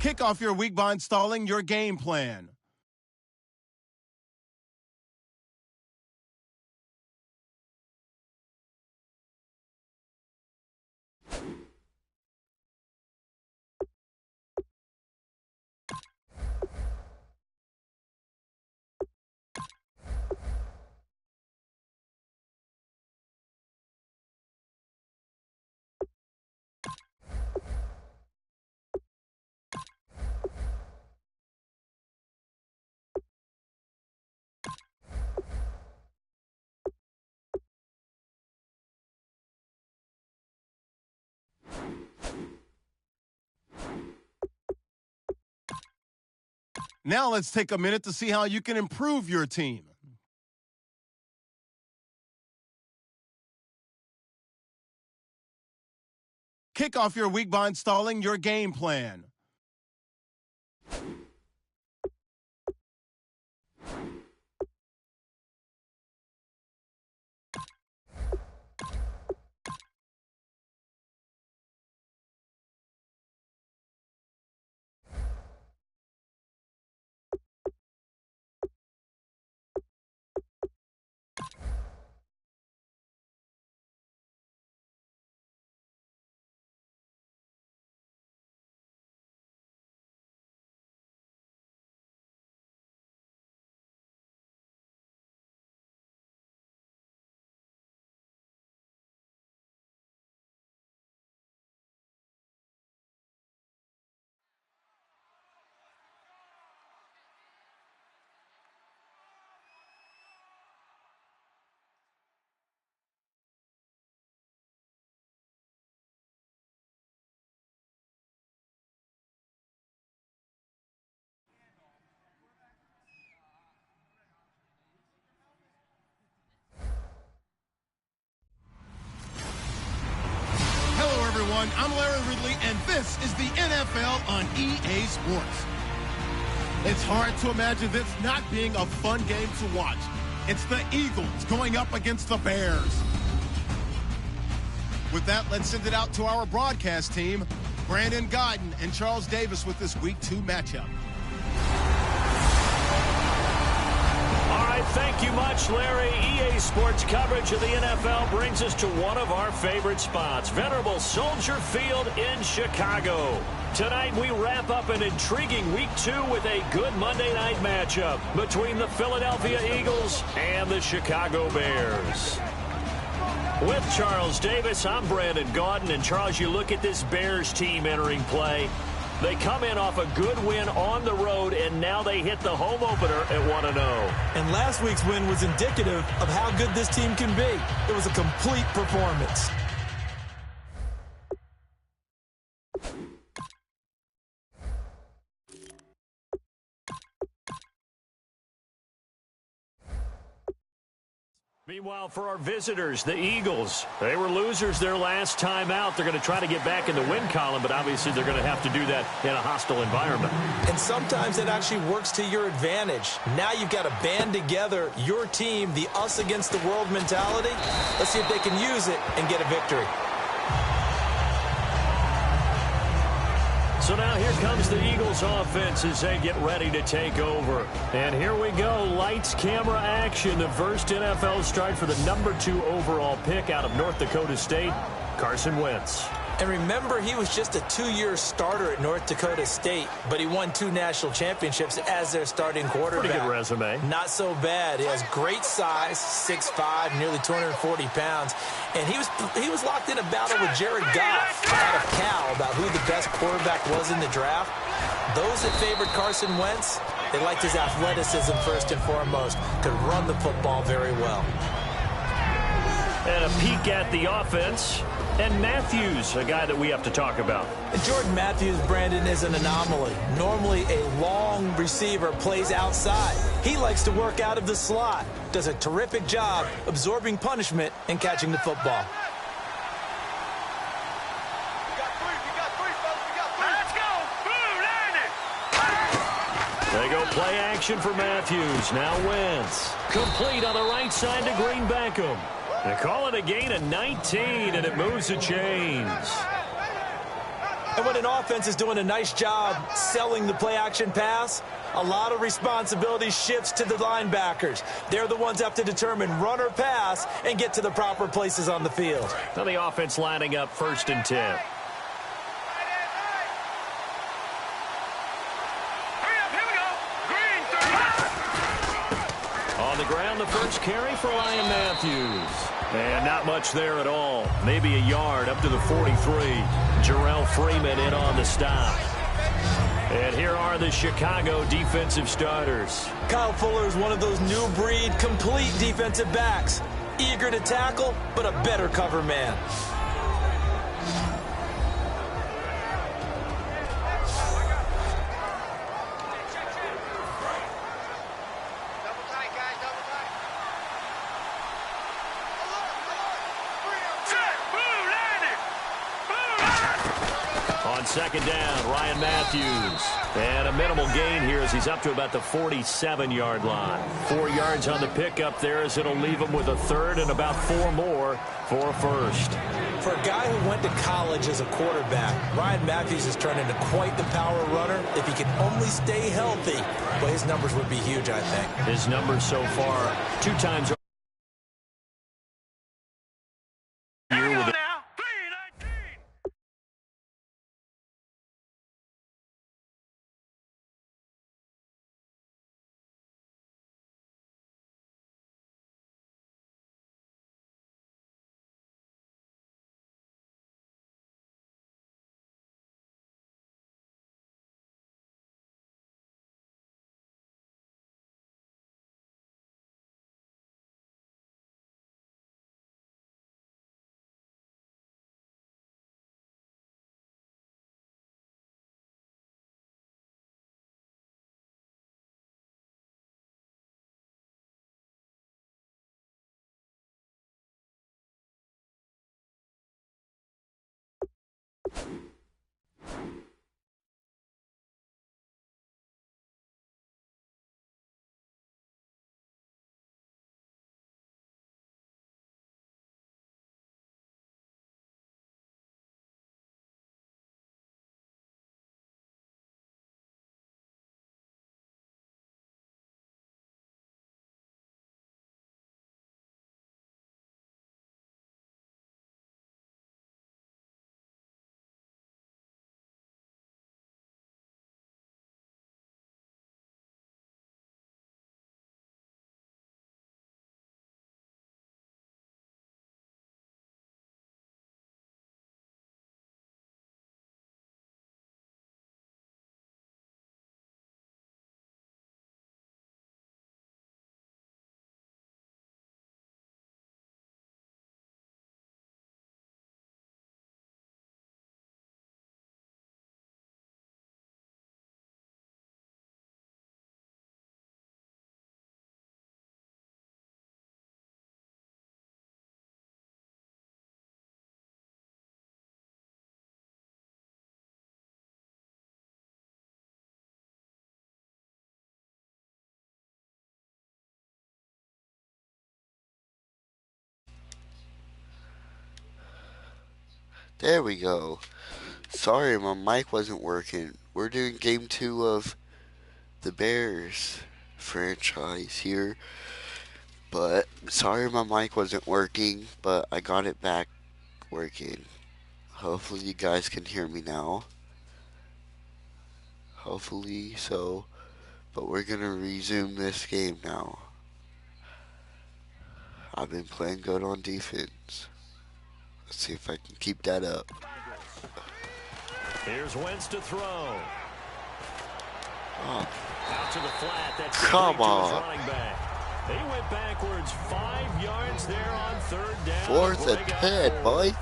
Kick off your week by installing your game plan. Now let's take a minute to see how you can improve your team. Kick off your week by installing your game plan. I'm Larry Ridley, and this is the NFL on EA Sports. It's hard to imagine this not being a fun game to watch. It's the Eagles going up against the Bears. With that, let's send it out to our broadcast team, Brandon Godden and Charles Davis with this Week 2 matchup. Thank you much, Larry. EA Sports coverage of the NFL brings us to one of our favorite spots, venerable Soldier Field in Chicago. Tonight, we wrap up an intriguing Week 2 with a good Monday night matchup between the Philadelphia Eagles and the Chicago Bears. With Charles Davis, I'm Brandon Gaudin. And, Charles, you look at this Bears team entering play. They come in off a good win on the road, and now they hit the home opener at 1-0. And last week's win was indicative of how good this team can be. It was a complete performance. Meanwhile, for our visitors, the Eagles, they were losers their last time out. They're going to try to get back in the win column, but obviously they're going to have to do that in a hostile environment. And sometimes it actually works to your advantage. Now you've got to band together your team, the us against the world mentality. Let's see if they can use it and get a victory. So now here comes the Eagles offense as they get ready to take over. And here we go, lights, camera, action. The first NFL start for the number 2 overall pick out of North Dakota State, Carson Wentz. And remember, he was just a 2-year starter at North Dakota State, but he won 2 national championships as their starting quarterback. Pretty good resume. Not so bad. He has great size, 6'5", nearly 240 pounds. And he was locked in a battle with Jared Goff out of Cal about who the best quarterback was in the draft. Those that favored Carson Wentz, they liked his athleticism first and foremost. Could run the football very well. And a peek at the offense. And Matthews, a guy that we have to talk about. Jordan Matthews, Brandon, is an anomaly. Normally, a long receiver plays outside. He likes to work out of the slot. Does a terrific job absorbing punishment and catching the football. They go play action for Matthews. Now Wentz. Complete on the right side to Green Beckham. They call it a gain of 19, and it moves the chains. And when an offense is doing a nice job selling the play-action pass, a lot of responsibility shifts to the linebackers. They're the ones that have to determine run or pass and get to the proper places on the field. Now the offense lining up 1st and 10. On the ground, the first carry for Ryan Matthews. And not much there at all. Maybe a yard up to the 43. Jarrell Freeman in on the stop. And here are the Chicago defensive starters. Kyle Fuller is one of those new breed complete defensive backs. Eager to tackle, but a better cover man. On 2nd down, Ryan Matthews. And a minimal gain here as he's up to about the 47-yard line. 4 yards on the pickup there as it'll leave him with a 3rd and about 4 more for a 1st. For a guy who went to college as a quarterback, Ryan Matthews has turned into quite the power runner. If he can only stay healthy, well, his numbers would be huge, I think. His numbers so far, 2 times There we go. Sorry, my mic wasn't working. We're doing game 2 of the Bears franchise here. But sorry my mic wasn't working, but I got it back working. Hopefully you guys can hear me now. Hopefully so. But we're going to resume this game now. I've been playing good on defense. Let's see if I can keep that up. Here's Wentz to throw. Oh. Out to the flat. That's Come on. running back. They went backwards 5 yards there on 3rd down. 4th and 10, boy.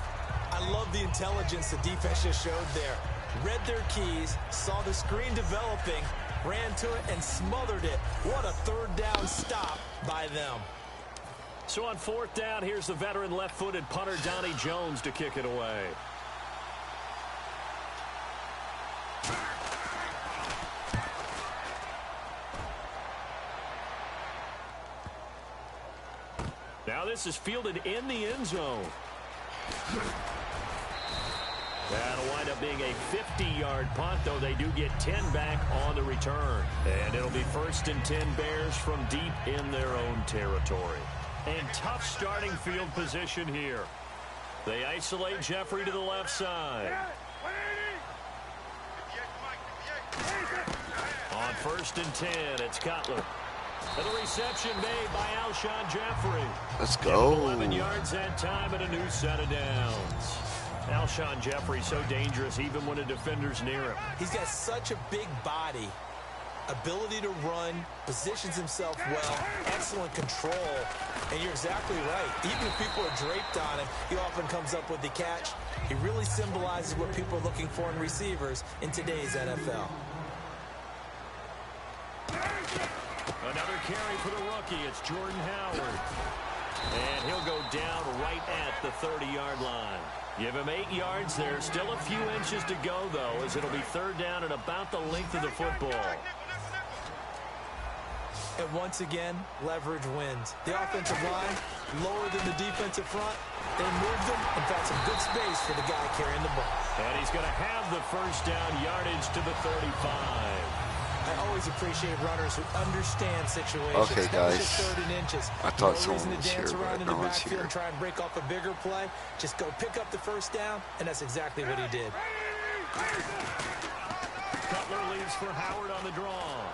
I love the intelligence the defense just showed there. Read their keys, saw the screen developing, ran to it and smothered it. What a 3rd down stop by them. So on 4th down, here's the veteran left-footed punter Donnie Jones to kick it away. Now this is fielded in the end zone. That'll wind up being a 50-yard punt, though they do get 10 back on the return. And it'll be 1st and 10 Bears from deep in their own territory. And tough starting field position here. They isolate Jeffrey to the left side. On 1st and 10, it's Cutler. And the reception made by Alshon Jeffrey. Let's go. 11 yards that time and a new set of downs. Alshon Jeffrey so dangerous even when a defender's near him. He's got such a big body, ability to run, positions himself well, excellent control. And you're exactly right. Even if people are draped on him, he often comes up with the catch. He really symbolizes what people are looking for in receivers in today's NFL. Another carry for the rookie. It's Jordan Howard. And he'll go down right at the 30-yard line. Give him 8 yards there. Still a few inches to go, though, as it'll be 3rd down and about the length of the football. And once again, leverage wins. The offensive line, lower than the defensive front. They moved him. In fact, some good space for the guy carrying the ball. And he's going to have the 1st down yardage to the 35. I always appreciate runners who understand situations. Okay, guys. Just 3rd and inches. I thought no someone reason was to dance here, around but in no the one's backfield here. and try and break off a bigger play. Just go pick up the 1st down, and that's exactly what he did. Cutler leaves for Howard on the draw.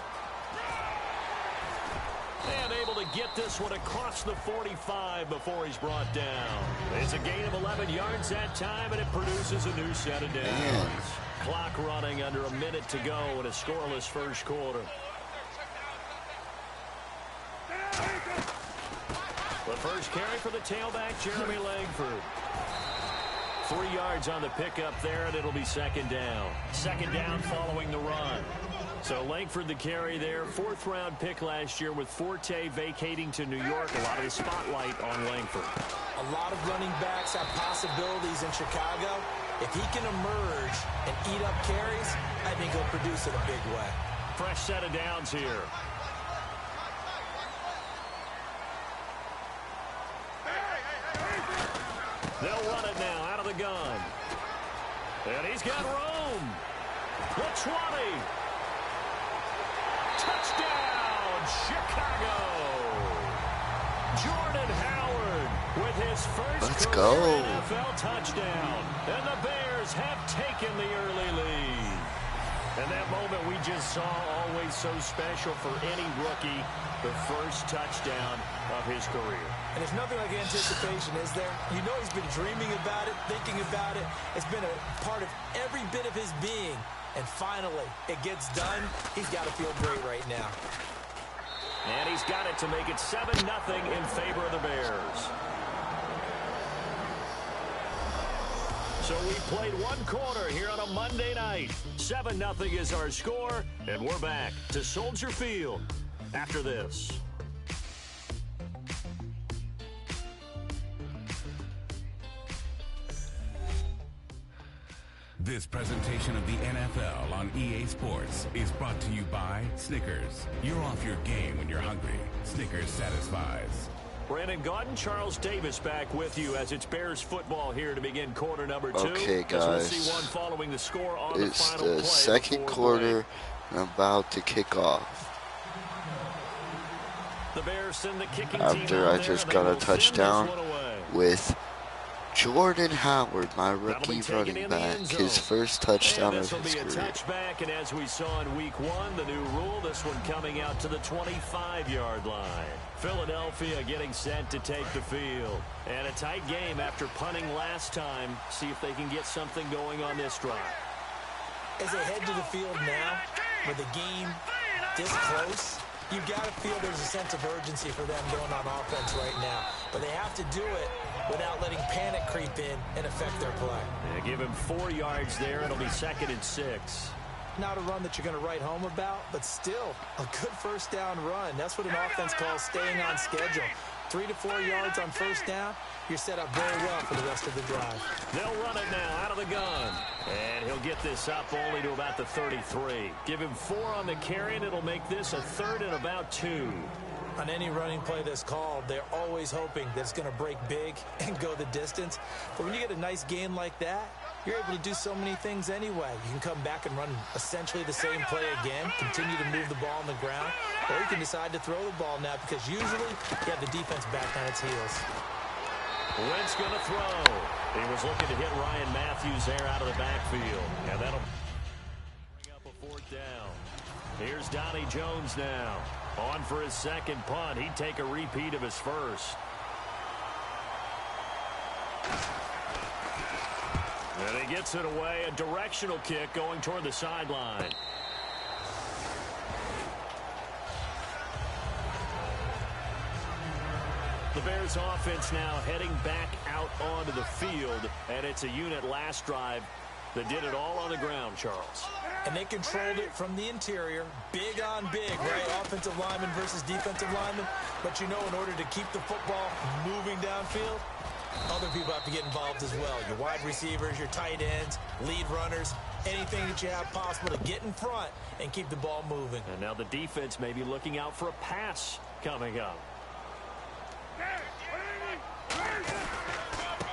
And able to get this one across the 45 before he's brought down. It's a gain of 11 yards that time, and it produces a new set of downs. Clock running under a minute to go in a scoreless 1st quarter. The first carry for the tailback, Jeremy Langford. 3 yards on the pickup there, and it'll be 2nd down. 2nd down following the run. So Langford the carry there. 4th-round pick last year with Forte vacating to New York. A lot of the spotlight on Langford. A lot of running backs have possibilities in Chicago. If he can emerge and eat up carries, I think he'll produce in a big way. Fresh set of downs here. They'll run it now out of the gun. And he's got room. The 20. Touchdown, Chicago. Jordan Howard with his first career NFL touchdown. And the Bears have taken the early lead. And that moment we just saw, always so special for any rookie, the first touchdown of his career. And there's nothing like anticipation, is there? You know he's been dreaming about it, thinking about it. It's been a part of every bit of his being. And finally, it gets done. He's got to feel great right now. And he's got it to make it 7-0 in favor of the Bears. So we played 1 quarter here on a Monday night. 7-0 is our score, and we're back to Soldier Field after this. This presentation of the NFL on EA Sports is brought to you by Snickers. You're off your game when you're hungry. Snickers satisfies. Brandon Gaudin, Charles Davis back with you as it's Bears football here to begin quarter number 2. Okay, guys. We'll see one following the score on the It's final the play 2nd quarter and about to kick off. The Bears send the kicking After team I just got a touchdown with Jordan Howard, my rookie running back, his first touchdown of his career. Touchback, and as we saw in week 1, the new rule, this one coming out to the 25-yard line. Philadelphia getting set to take the field. And a tight game after punting last time. See if they can get something going on this drive. As they head to the field now, with the game this close, you've got to feel there's a sense of urgency for them going on offense right now. But they have to do it without letting panic creep in and affect their play. Yeah, give him 4 yards there. It'll be 2nd and 6. Not a run that you're going to write home about, but still a good 1st down run. That's what an offense calls staying on schedule. 3 to 4 yards on 1st down, you're set up very well for the rest of the drive. They'll run it now out of the gun. And he'll get this up only to about the 33. Give him 4 on the carry, and it'll make this a 3rd and about 2. On any running play that's called, they're always hoping that it's going to break big and go the distance. But when you get a nice gain like that, you're able to do so many things anyway. You can come back and run essentially the same play again, continue to move the ball on the ground, or you can decide to throw the ball now because usually you have the defense back on its heels. Wentz going to throw. He was looking to hit Ryan Matthews there out of the backfield. And that'll bring up a 4th down. Here's Donnie Jones now. On for his second punt. He'd take a repeat of his first. And he gets it away. A directional kick going toward the sideline. The Bears offense now heading back out onto the field, and it's a unit last drive that did it all on the ground, Charles. And they controlled it from the interior, big on big, right? Offensive lineman versus defensive lineman. But you know, in order to keep the football moving downfield, other people have to get involved as well. Your wide receivers, your tight ends, lead runners, anything that you have possible to get in front and keep the ball moving. And now the defense may be looking out for a pass coming up.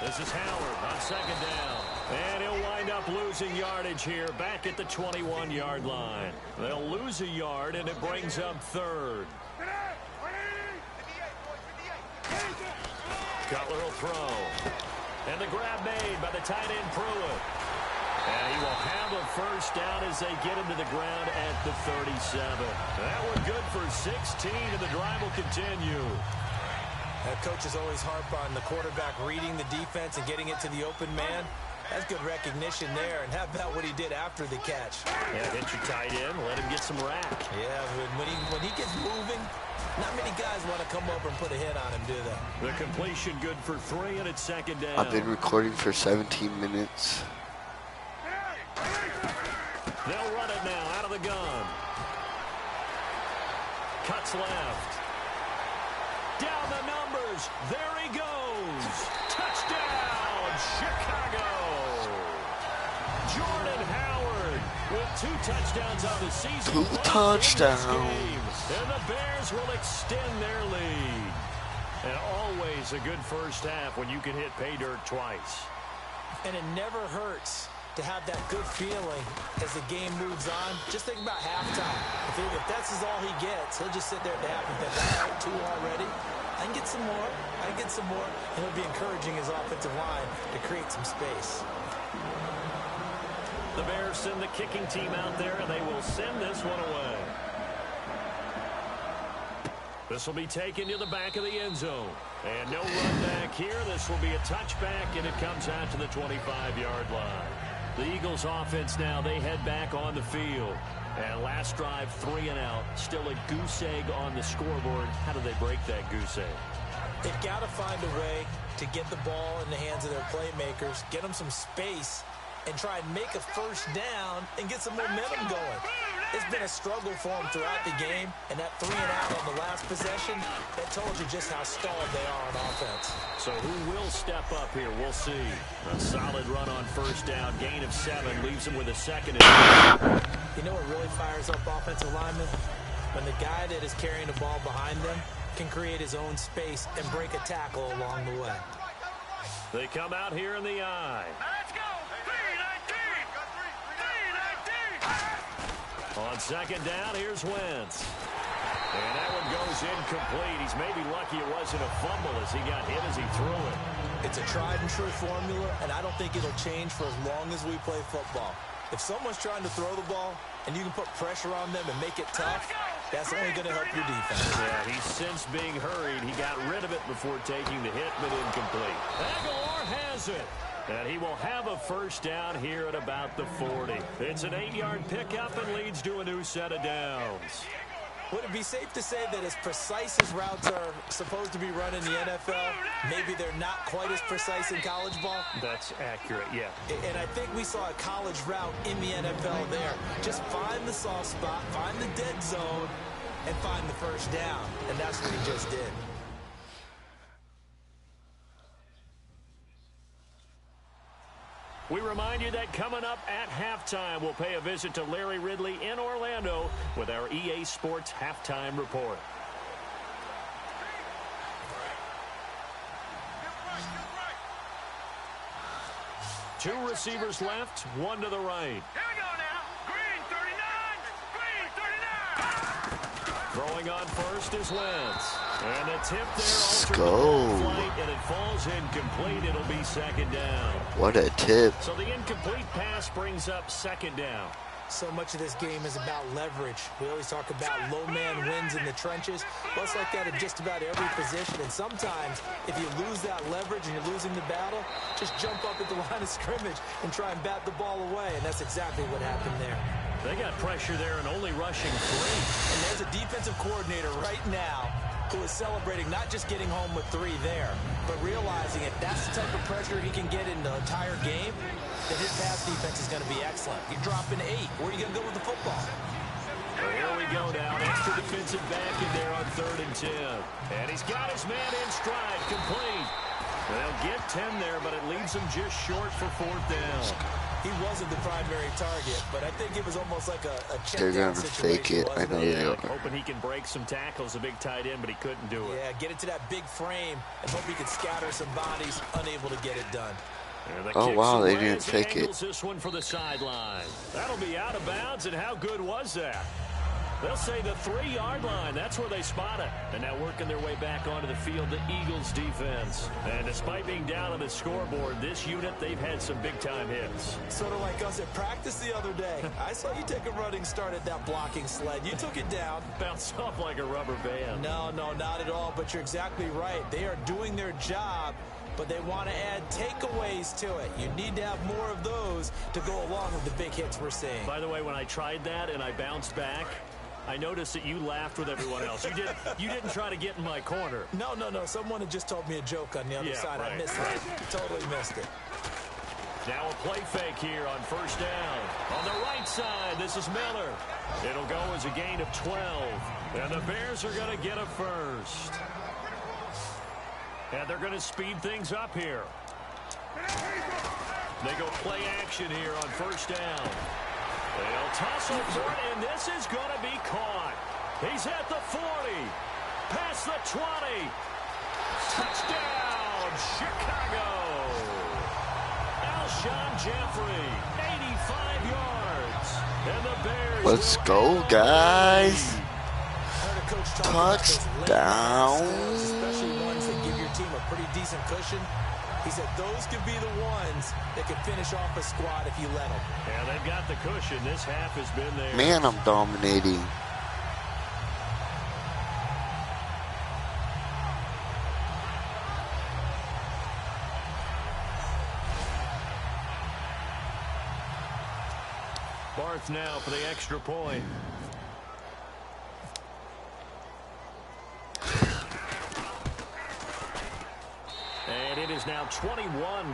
This is Howard on second down. And he'll wind up losing yardage here back at the 21-yard line. They'll lose a yard, and it brings up 3rd. Cutler will throw. And the grab made by the tight end Pruitt. And he will have a first down as they get him to the ground at the 37. That one good for 16, and the drive will continue. Coaches always harp on the quarterback reading the defense and getting it to the open man. That's good recognition there. And how about what he did after the catch? Yeah, hit your tight end, let him get some rack. Yeah, when he gets moving, not many guys want to come over and put a hit on him, do they? The completion good for 3, and it's second down. I've been recording for 17 minutes. They'll run it now out of the gun. Cuts left. Down the numbers. There he goes. Touchdown, Chicago. Jordan Howard with 2 touchdowns on the season. 2 touchdowns. And the Bears will extend their lead. And always a good first half when you can hit pay dirt twice. And it never hurts to have that good feeling as the game moves on. Just think about halftime. If that's all he gets, he'll just sit there at the half and think, all right, 2 already. I can get some more. I can get some more. And he'll be encouraging his offensive line to create some space. The Bears send the kicking team out there, and they will send this one away. This will be taken to the back of the end zone. And no run back here. This will be a touchback, and it comes out to the 25-yard line. The Eagles offense now, they head back on the field. And last drive, 3 and out. Still a goose egg on the scoreboard. How do they break that goose egg? They've got to find a way to get the ball in the hands of their playmakers, get them some space, and try and make a first down and get some momentum going. It's been a struggle for them throughout the game, and that 3 and out on the last possession, that told you just how stalled they are on offense. So who will step up here? We'll see. A solid run on first down, gain of 7, leaves them with a second. You know what really fires up offensive linemen? When the guy that is carrying the ball behind them can create his own space and break a tackle along the way. They come out here in the eye. Let's go! 3-19! On second down, here's Wentz. And that one goes incomplete. He's maybe lucky it wasn't a fumble as he got hit as he threw it. It's a tried and true formula, and I don't think it'll change for as long as we play football. If someone's trying to throw the ball and you can put pressure on them and make it tough, that's only going to help your defense. Yeah, he's since being hurried. He got rid of it before taking the hit, but incomplete. Aguilar has it. And he will have a first down here at about the 40. It's an 8-yard pickup and leads to a new set of downs. Would it be safe to say that as precise as routes are supposed to be run in the NFL, maybe they're not quite as precise in college ball? That's accurate, yeah. And I think we saw a college route in the NFL there. Just find the soft spot, find the dead zone, and find the first down. And that's what he just did. We remind you that coming up at halftime, we'll pay a visit to Larry Ridley in Orlando with our EA Sports Halftime Report. Two receivers left, one to the right. Here we go now. Green 39. Green 39. Throwing on first is Wentz. And the tip Let's there. go. Flight, and it falls incomplete. It'll be second down. What a tip. So the incomplete pass brings up second down. So much of this game is about leverage. We always talk about low man wins in the trenches. Well, it's like that in just about every position. And sometimes, if you lose that leverage and you're losing the battle, just jump up at the line of scrimmage and try and bat the ball away. And that's exactly what happened there. They got pressure there and only rushing 3. And there's a defensive coordinator right now who is celebrating not just getting home with 3 there, but realizing if that's the type of pressure he can get in the entire game, then his pass defense is going to be excellent. You're dropping 8. Where are you going to go with the football? Well, here we go now. Extra defensive back in there on 3rd and 10. And he's got his man in stride, complete. They'll get 10 there, but it leaves him just short for 4th down. He wasn't the primary target, but I think it was almost like a check They're down gonna situation. fake it. I know they are. Hoping he can break some tackles, a big tight end, but he couldn't do it. Yeah, get it to that big frame and hope he could scatter some bodies, unable to get it done. Oh, wow, they away didn't as he fake it. angles this one for the sideline. That'll be out of bounds, and how good was that? They'll say the 3-yard line. That's where they spot it. And now working their way back onto the field, the Eagles defense. And despite being down on the scoreboard, this unit, they've had some big-time hits. Sort of like us at practice the other day. I saw you take a running start at that blocking sled. You took it down. Bounced off like a rubber band. No, not at all. But you're exactly right. They are doing their job, but they want to add takeaways to it. You need to have more of those to go along with the big hits we're seeing. By the way, when I tried that and I bounced back, I noticed that you laughed with everyone else. You didn't try to get in my corner. No. Someone had just told me a joke on the other side. Right, I missed it. Totally missed it. Now a play fake here on 1st down. On the right side, this is Miller. It'll go as a gain of 12. And the Bears are going to get a first. And they're going to speed things up here. They go play action here on 1st down. They'll tussle for it, and this is going to be caught. He's at the 40. Past the 20. Touchdown, Chicago. Alshon Jeffrey, 85 yards. And the Bears. Let's go, guys. Touchdown. Especially ones that give your team a pretty decent cushion. He said those could be the ones that could finish off a squad if you let them. Yeah, they've got the cushion. This half has been there. Man, I'm dominating. Barth now for the extra point. And it is now 21-0.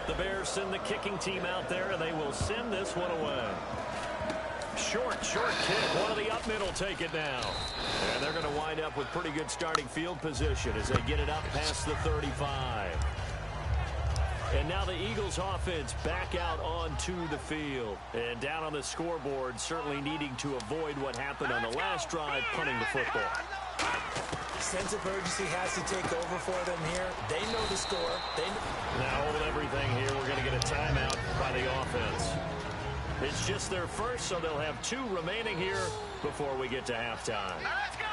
The Bears send the kicking team out there, and they will send this one away. Short kick. One of the up middle take it now. And they're going to wind up with pretty good starting field position as they get it up past the 35. And now the Eagles offense back out onto the field. And down on the scoreboard, certainly needing to avoid what happened on the last drive, punting the football. Sense of urgency has to take over for them here. They know the score. Now hold everything here. We're going to get a timeout by the offense. It's just their first, so they'll have 2 remaining here before we get to halftime. Let's go.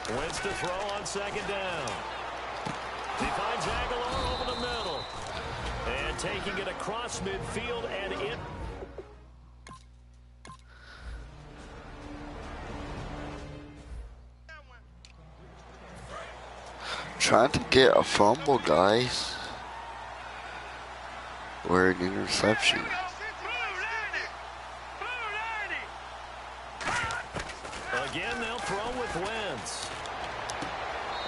3-19. Wentz to throw on 2nd down. He finds Aguilar over the middle. And taking it across midfield and in. Trying to get a fumble, guys. Or an interception. Again, they'll throw with Wentz.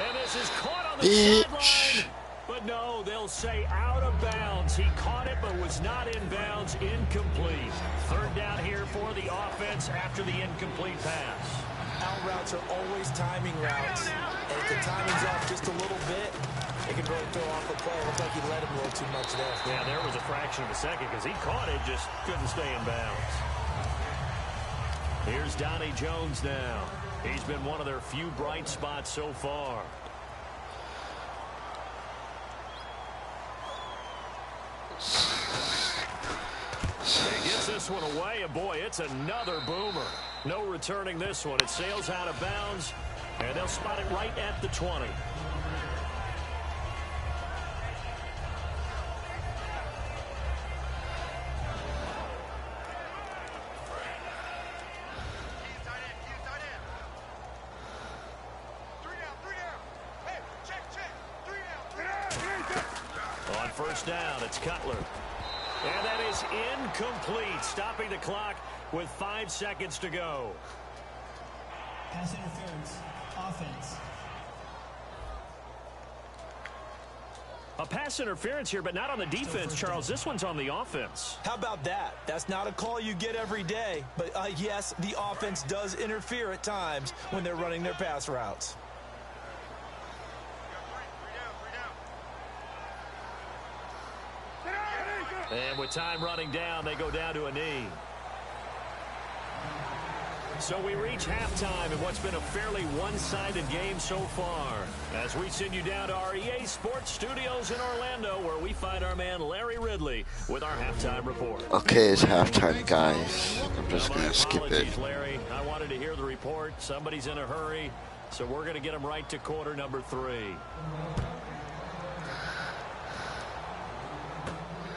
And this is caught on the sideline. But no, they'll say out of bounds. He caught it, but was not in bounds. Incomplete. 3rd down here for the offense after the incomplete pass. Out routes are always timing routes. And if the timing's off just a little bit, it can really throw off the play. It looked like he let him a little too much there. Yeah, there was a fraction of a second because he caught it, just couldn't stay in bounds. Here's Donnie Jones now. He's been one of their few bright spots so far. He gets this one away, and boy, it's another boomer. No returning this one. It sails out of bounds, and they'll spot it right at the 20. On first down, it's Cutler. And that is incomplete, stopping the clock with 5 seconds to go. Pass interference, offense. A pass interference here, but not on the defense, Charles. This one's on the offense. How about that? That's not a call you get every day. But, yes, the offense does interfere at times when they're running their pass routes. And with time running down, they go down to a knee. So we reach halftime in what's been a fairly one-sided game so far. As we send you down to our EA Sports Studios in Orlando, where we find our man Larry Ridley with our halftime report. Okay, it's halftime, guys. I'm just going to skip it. Larry, I wanted to hear the report. Somebody's in a hurry, so we're going to get him right to quarter number 3.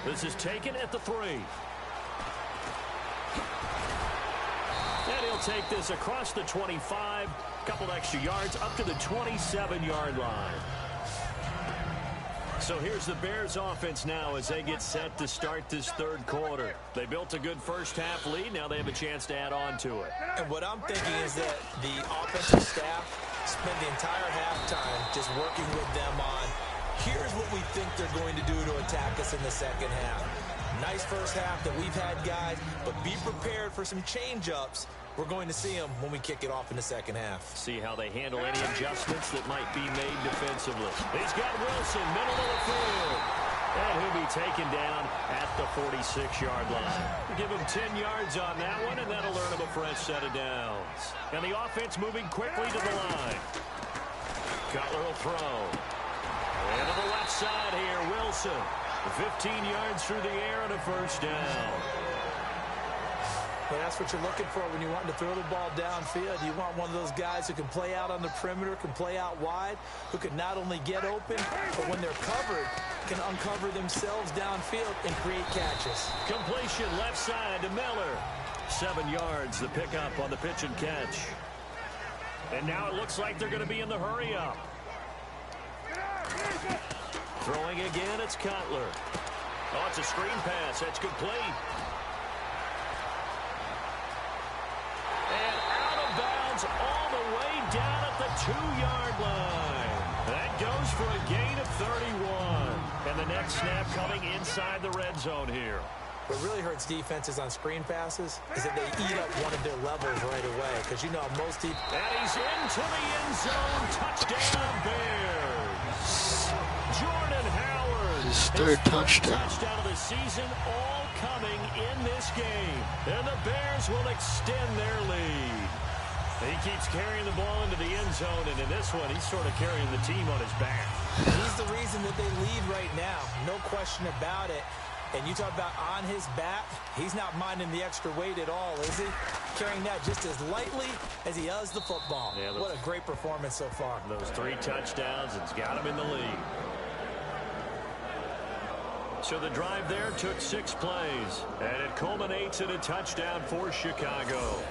This is taken at the 3. And he'll take this across the 25, couple extra yards up to the 27-yard line. So here's the Bears offense now as they get set to start this third quarter. They built a good first-half lead. Now they have a chance to add on to it. And what I'm thinking is that the offensive staff spent the entire halftime just working with them on, here's what we think they're going to do to attack us in the second half. Nice first half that we've had, guys, but be prepared for some change-ups. We're going to see them when we kick it off in the second half. See how they handle any adjustments that might be made defensively. He's got Wilson, middle of the field. And he'll be taken down at the 46-yard line. Give him 10 yards on that one, and that'll earn him a fresh set of downs. And the offense moving quickly to the line. Cutler will throw. And to the left side here, Wilson. 15 yards through the air and a first down. Well, that's what you're looking for when you want to throw the ball downfield. You want one of those guys who can play out on the perimeter, can play out wide, who can not only get open, but when they're covered, can uncover themselves downfield and create catches. Completion left side to Miller. 7 yards, the pickup on the pitch and catch. And now it looks like they're going to be in the hurry up. Throwing again, it's Cutler. Oh, it's a screen pass. That's complete. And out of bounds all the way down at the 2-yard line. That goes for a gain of 31. And the next snap coming inside the red zone here. What really hurts defenses on screen passes is that they eat up one of their levels right away. Because you know most teams. And he's into the end zone. Touchdown, Bears. Jordan Howard. His third touchdown. Touchdown of the season, all coming in this game. And the Bears will extend their lead. He keeps carrying the ball into the end zone, and in this one, he's sort of carrying the team on his back. He's the reason that they lead right now. No question about it. And you talk about on his back, he's not minding the extra weight at all, is he? Carrying that just as lightly as he does the football. Yeah, what a great performance so far. Those 3 touchdowns, it's got him in the lead. So the drive there took 6 plays, and it culminates in a touchdown for Chicago.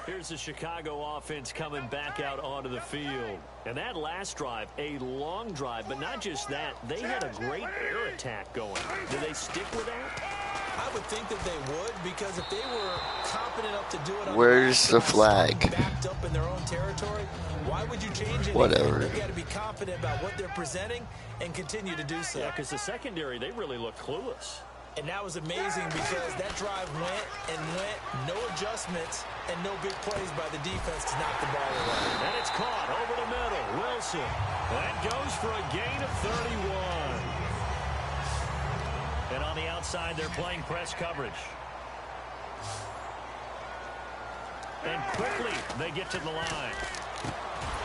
Here's the Chicago offense coming back out onto the field. And that last drive, a long drive, but not just that. They had a great air attack going. Do they stick with that? I would think that they would, because if they were competent enough to do it on Where's the flag? backed up in their own territory, why would you change anything? Whatever. They've got to be confident about what they're presenting and continue to do so. Yeah, because the secondary, they really look clueless. And that was amazing because that drive went and went, no adjustments, and no big plays by the defense to knock the ball away. And it's caught over the middle. Wilson. That goes for a gain of 31. And on the outside, they're playing press coverage. And quickly, they get to the line.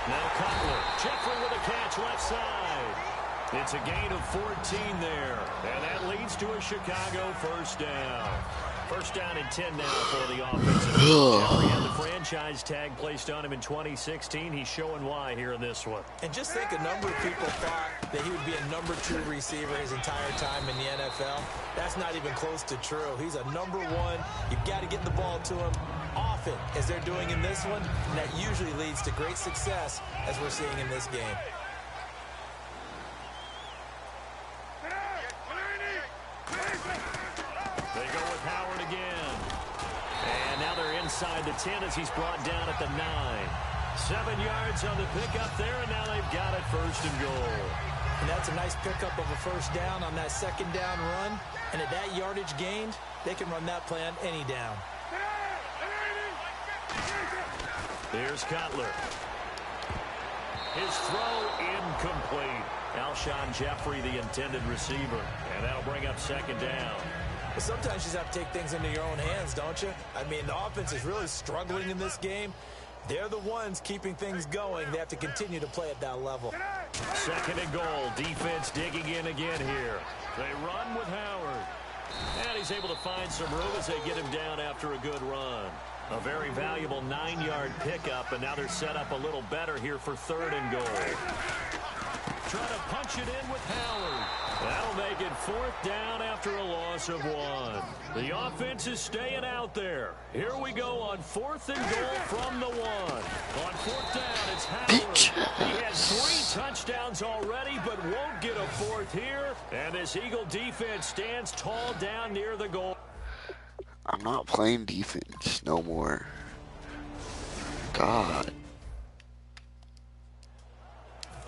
Now Cutler. Jeffrey with a catch left side. It's a gain of 14 there. And that leads to a Chicago first down. First down and 10 now for the offensive. Jeffrey had the franchise tag placed on him in 2016. He's showing why here in this one. And just think, a number of people thought that he would be a number 2 receiver his entire time in the NFL. That's not even close to true. He's a number 1. You've got to get the ball to him often, as they're doing in this one. And that usually leads to great success, as we're seeing in this game. They go with Howard again. And now they're inside the 10 as he's brought down at the 9. 7 yards on the pickup there, and now they've got it first and goal. And that's a nice pickup of a first down on that second down run. And at that yardage gained, they can run that play on any down. Here's Cutler. His throw incomplete. Alshon Jeffrey, the intended receiver. And that'll bring up second down. But sometimes you just have to take things into your own hands, don't you? I mean, the offense is really struggling in this game. They're the ones keeping things going. They have to continue to play at that level. Second and goal. Defense digging in again here. They run with Howard. And he's able to find some room as they get him down after a good run. A very valuable 9-yard pickup, and now they're set up a little better here for third and goal. Trying to punch it in with Howard. That'll make it fourth down after a loss of 1. The offense is staying out there. Here we go on fourth and goal from the 1. On fourth down, it's Howard. He has 3 touchdowns already, but won't get a fourth here. And this Eagle defense stands tall down near the goal. I'm not playing defense no more. God.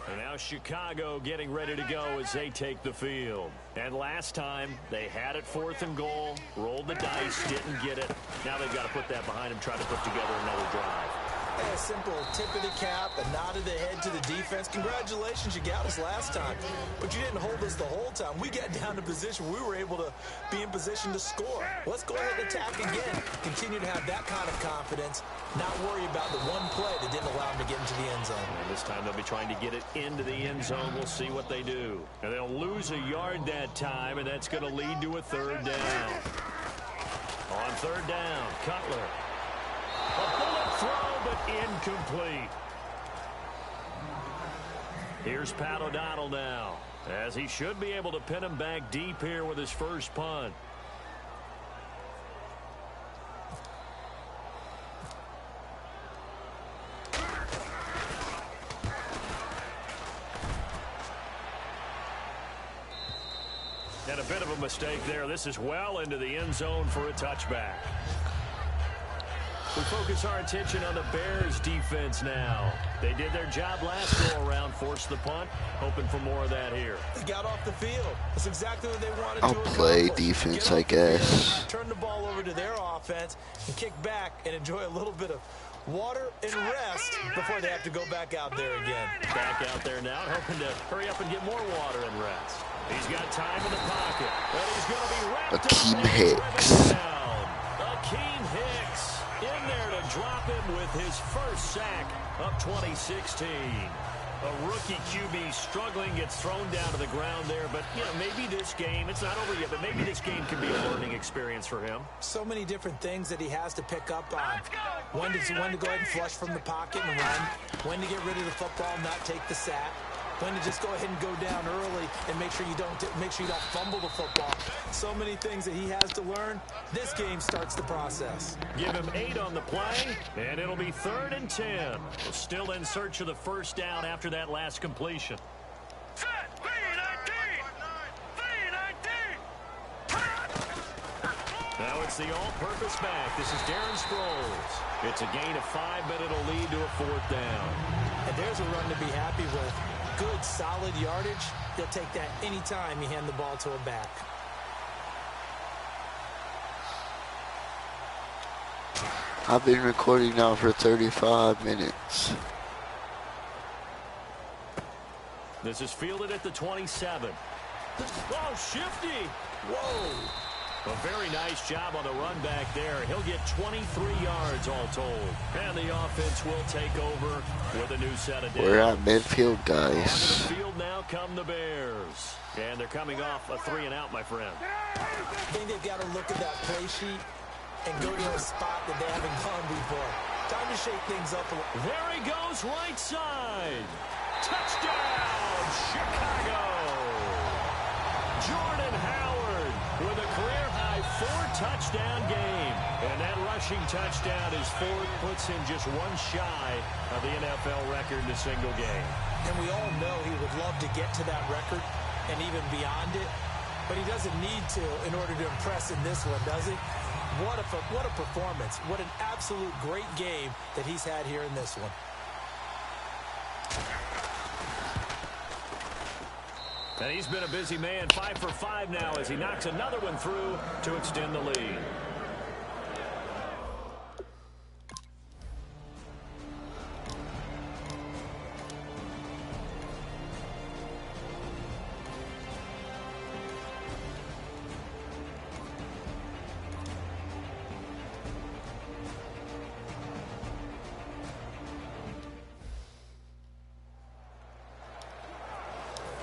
And now Chicago getting ready to go as they take the field. And last time, they had it fourth and goal, rolled the dice, didn't get it. Now they've got to put that behind them, try to put together another drive. A simple tip of the cap, a nod of the head to the defense. Congratulations, you got us last time. But you didn't hold us the whole time. We got down to position. We were able to be in position to score. Let's go ahead and attack again. Continue to have that kind of confidence. Not worry about the one play that didn't allow them to get into the end zone. And this time they'll be trying to get it into the end zone. We'll see what they do. And they'll lose a yard that time, and that's going to lead to a third down. On third down, Cutler. A bullet throw, but incomplete. Here's Pat O'Donnell now, as he should be able to pin him back deep here with his first punt. And a bit of a mistake there. This is well into the end zone for a touchback. We focus our attention on the Bears defense now. They did their job last go-around, forced the punt, hoping for more of that here. They got off the field. That's exactly what they wanted I'll to play accomplish. defense, I guess. Field, turn the ball over to their offense and kick back and enjoy a little bit of water and rest before they have to go back out there again. Back out there now, hoping to hurry up and get more water and rest. He's got time in the pocket, but he's going to be wrapped up. Akeem Hicks. Akeem Hicks in there to drop him with his first sack of 2016. A rookie QB struggling, gets thrown down to the ground there. But, you know, maybe this game, it's not over yet, but maybe this game can be a learning experience for him. So many different things that he has to pick up on. When to go ahead and flush from the pocket and run. When to get rid of the football and not take the sack. When to just go ahead and go down early and make sure you don't fumble the football. So many things that he has to learn. This game starts the process. Give him 8 on the play, and it'll be 3rd and 10. We're still in search of the first down after that last completion. It's the all-purpose back. This is Darren Sproles. It's a gain of 5, but it'll lead to a 4th down. And there's a run to be happy with. Good, solid yardage. He'll take that anytime you hand the ball to him back. I've been recording now for 35 minutes. This is fielded at the 27. Oh, shifty. Whoa. A very nice job on the run back there. He'll get 23 yards all told. And the offense will take over with a new set of downs. We're at midfield, guys. Onto the field now come the Bears. And they're coming off a 3-and-out, my friend. I think they've got to look at that play sheet and go to a spot that they haven't gone before. Time to shake things up a little. There he goes, right side. Touchdown, Chicago. Jordan Howard with a career-high 4-touchdown game. And that rushing touchdown is 4th, puts him just one shy of the NFL record in a single game. And we all know he would love to get to that record and even beyond it. But he doesn't need to in order to impress in this one, does he? What a performance. What an absolute great game that he's had here in this one. And he's been a busy man, 5 for 5 now as he knocks another one through to extend the lead.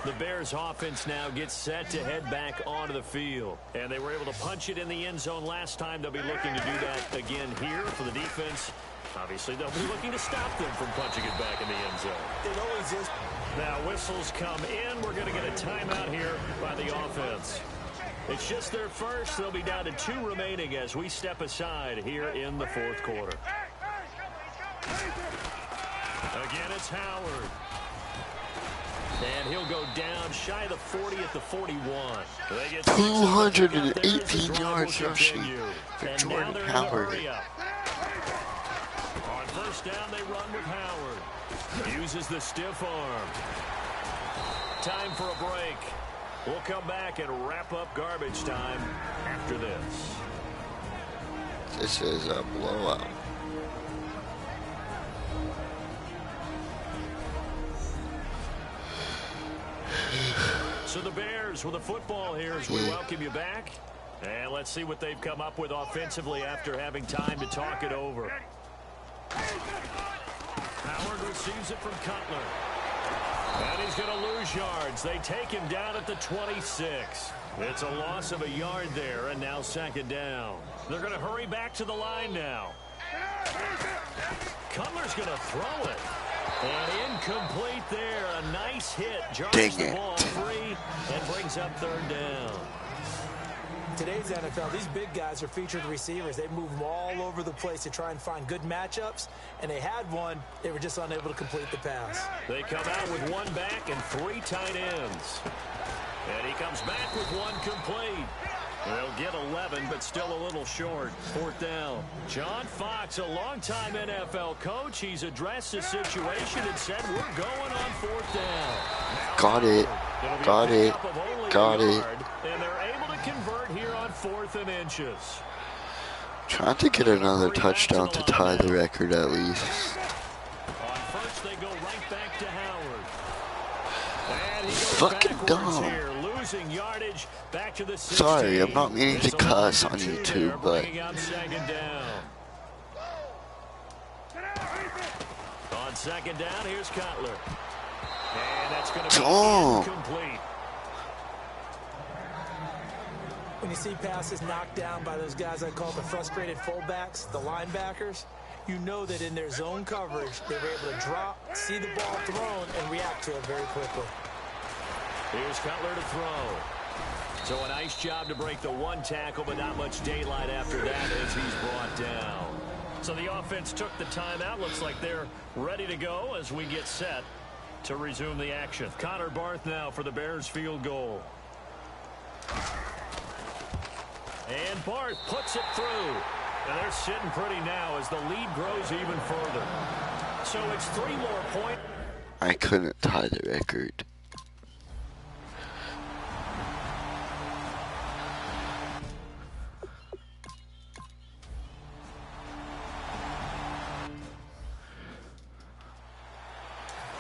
The Bears offense now gets set to head back onto the field. And they were able to punch it in the end zone last time. They'll be looking to do that again here for the defense. Obviously, they'll be looking to stop them from punching it back in the end zone. It always is. Now, whistles come in. We're going to get a timeout here by the offense. It's just their first. They'll be down to 2 remaining as we step aside here in the 4th quarter. Again, it's Howard. And he'll go down shy of the 40 at the 41. They get 218 yards rushing for Jordan Howard. On first down, they run with Howard. Uses the stiff arm. Time for a break. We'll come back and wrap up garbage time after this. This is a blowout. So the Bears with the football here as we welcome you back. And let's see what they've come up with offensively after having time to talk it over. Howard receives it from Cutler. And he's going to lose yards. They take him down at the 26. It's a loss of a yard there, and now 2nd down. They're going to hurry back to the line now. Cutler's going to throw it. And incomplete there. A nice hit. Jars the ball free and brings up 3rd down. Today's NFL, these big guys are featured receivers. They move them all over the place to try and find good matchups. And they had one. They were just unable to complete the pass. They come out with 1 back and 3 tight ends. And he comes back with 1 complete. They'll get 11, but still a little short. 4th down. John Fox, a longtime NFL coach. He's addressed the situation and said, we're going on 4th down. Got it. Got it. Got it. And they're able to convert here on 4th and inches. Trying to get another touchdown to tie the record at least. On first, they go right back to Howard. And he goes fucking dumb. Here, losing yardage back to the 16. Sorry, I'm not meaning to cuss on YouTube, but On 2nd down. On 2nd down, here's Cutler. And that's going to be incomplete. When you see passes knocked down by those guys I call the frustrated fullbacks, the linebackers, you know that in their zone coverage, they were able to drop, see the ball thrown, and react to it very quickly. Here's Cutler to throw. So a nice job to break the 1 tackle, but not much daylight after that as he's brought down. So the offense took the timeout. Looks like they're ready to go as we get set to resume the action. Connor Barth now for the Bears field goal. And Barth puts it through. And they're sitting pretty now as the lead grows even further. So it's 3 more points. I couldn't tie the record.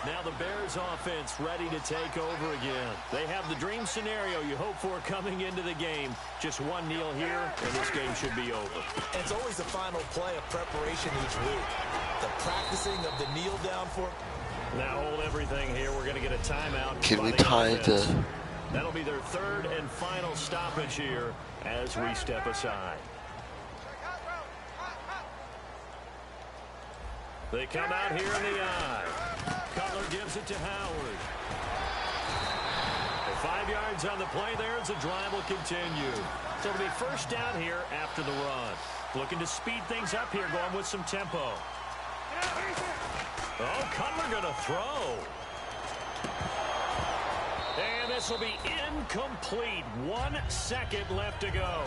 Now the Bears offense ready to take over again. They have the dream scenario you hope for coming into the game. Just one kneel here, and this game should be over. It's always the final play of preparation each week. The practicing of the kneel down for. Now hold everything here. We're going to get a timeout. Can we tie the... That'll be their 3rd and final stoppage here as we step aside. They come out here in the eye. Cutler gives it to Howard. 5 yards on the play there as the drive will continue. So it'll be first down here after the run. Looking to speed things up here, going with some tempo. Oh, Cutler going to throw. And this will be incomplete. 1 second left to go.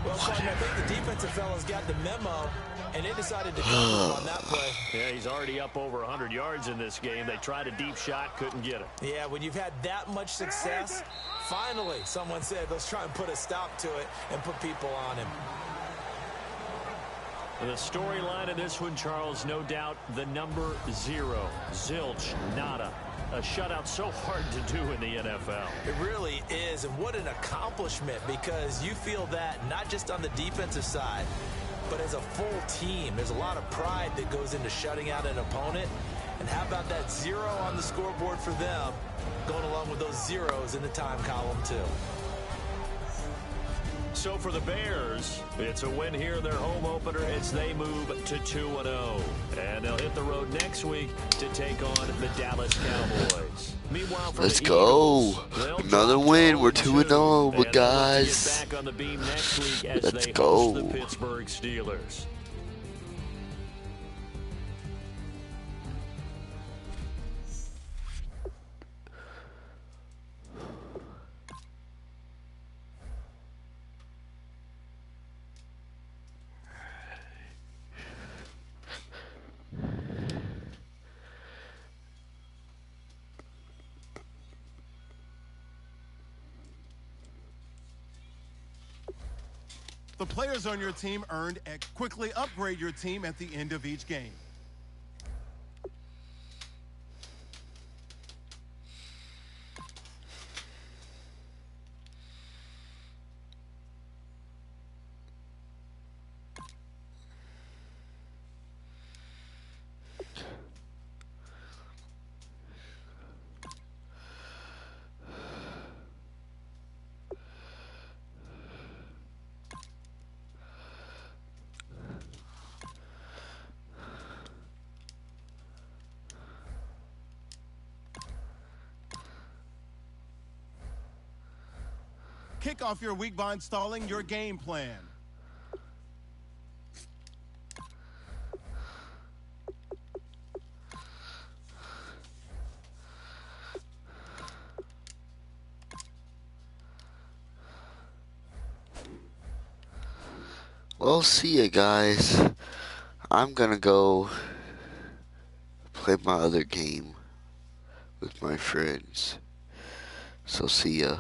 Well, Cutler, I think the defensive fellas got the memo, and they decided to cover on that play. Yeah, he's already up over 100 yards in this game. They tried a deep shot, couldn't get it. Yeah, when you've had that much success, finally someone said, let's try and put a stop to it and put people on him. The storyline of this one, Charles, no doubt the number 0. Zilch, nada. A shutout so hard to do in the NFL. It really is, and what an accomplishment, because you feel that not just on the defensive side, but as a full team. There's a lot of pride that goes into shutting out an opponent. And how about that 0 on the scoreboard for them, going along with those zeros in the time column, too. So for the Bears, it's a win here in their home opener as they move to 2-0. And they'll hit the road next week to take on the Dallas Cowboys. Meanwhile, for Let's the go. Eagles, Another win. We're 2-0, guys. Back on the beam next week as Let's they go. host the Pittsburgh Steelers. The players on your team earned and quickly upgrade your team at the end of each game. Kick off your week by installing your game plan. Well, see ya, guys. I'm gonna go play my other game with my friends. So see ya.